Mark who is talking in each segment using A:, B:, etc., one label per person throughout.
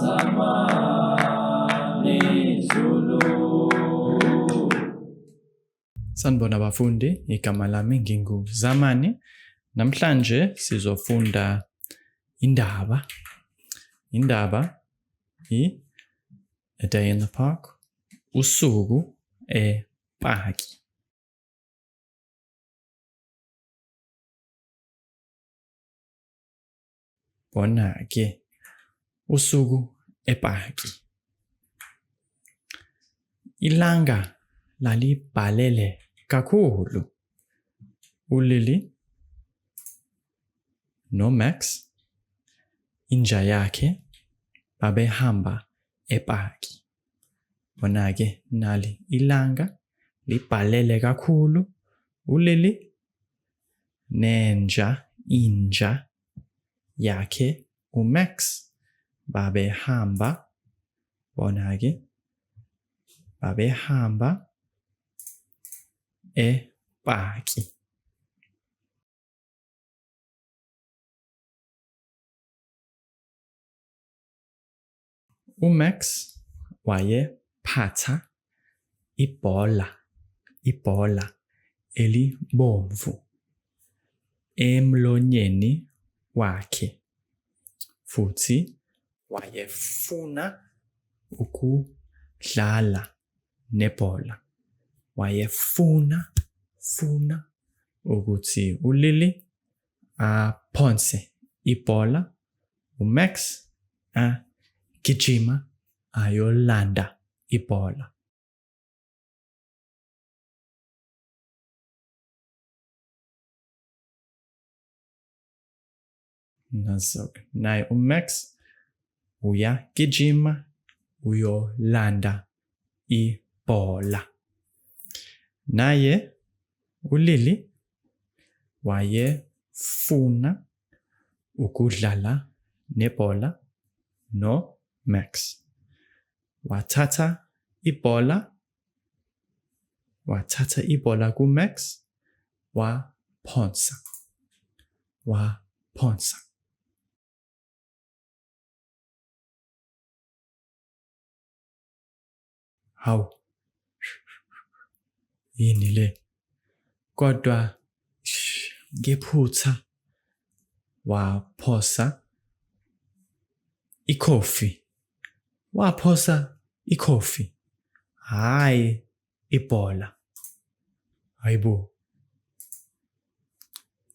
A: Zamani Zulu. Sanibona bafundi, igama lami nginguZamani. Namhlanje sizofunda indaba. Indaba A Day in the Park, usuku epaki. Bona-ke usuku epaki. Ilanga lalibhalele kakhulu. uLily noMax, inja yakhe, babehamba epaki. Bona-ke nali ilanga libhalele kakhulu. uLily inja yakhe uMax babehamba. Bona-ke babehamba epaki. uMax wayephatha ibhola elibomvu emlonyeni wakhe, futhi wayefuna ukudlala nebhola. Wayefuna ukuthi uLily aphonse ibhola, uMax agijima ayolanda ibhola. Naye uMax uyagijima uyolanda ibhola. Naye uLily wayefuna ukudlala nebhola noMax. Wathatha ibhola kuMax, waphonsa. Hawu, yini le? Kodwa ngephutha waphosa ikhofi, hhayi ibhola. Hayibo,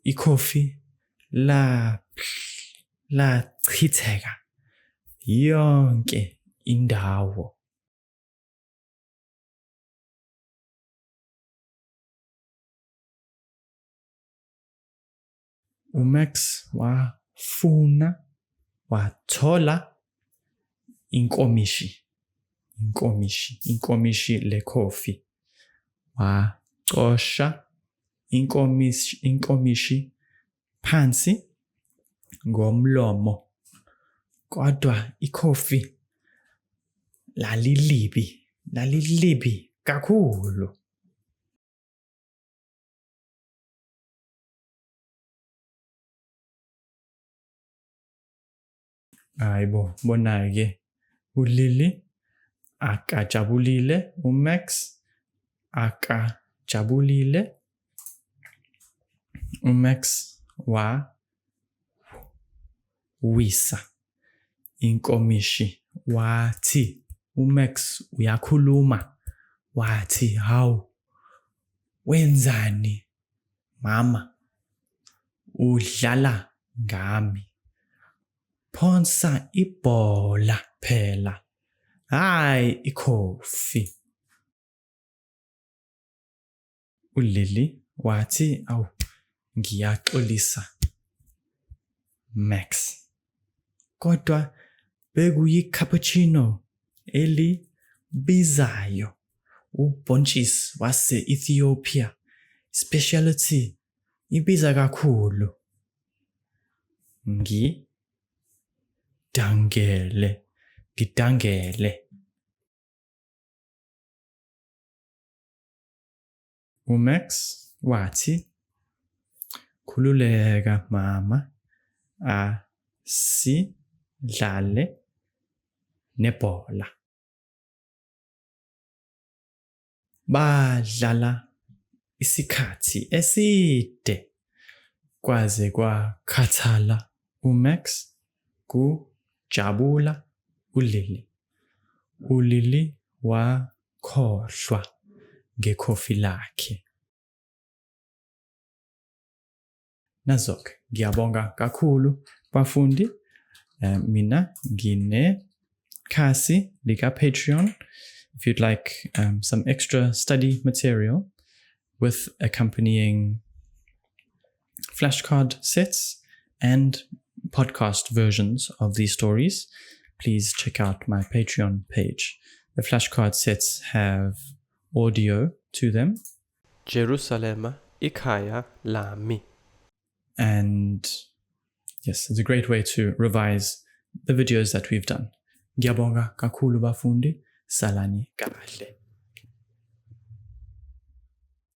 A: ikhofi lachitheka yonke indawo. uMax wathola inkomishi lekhofi. Wacosha inkomishi phansi ngomlomo. Kodwa ikhofi lalilibi kakhulu. Hayibo, bona-ke uLily akajabulile, uMax akajabulile. uMax wawisa inkomishi, wathi uMax uyakhuluma, wathi, hawu, wenzani mama? Udlala ngami. Phonsa ibhola phela, hhayi ikhofi. uLily wathi, awu, ngiyaxolisa Max. Kodwa bekuyi-cappuccino elibizayo, ubhontshisi wase-Ethiopia, specialty, ibiza kakhulu. Ngidangele. uMax wathi, khululeka mama, badlale nebhola. Badlala isikhathi eside kwaze kwakhathala uMax kujabula uLily. uLily wakhohlwa ngekhofi lakhe. Nazo-ke ngiyabonga kakhulu bafundi. Mina nginekhasi lika Patreon. If you'd like some extra study material with accompanying flashcard sets and podcast versions of these stories, please check out my Patreon page. The flashcard sets have audio to them.
B: Jerusalem ikhaya lami.
A: And yes, it's a great way to revise the videos that we've done. Ngiyabonga kakhulu bafundi. Salani kahle.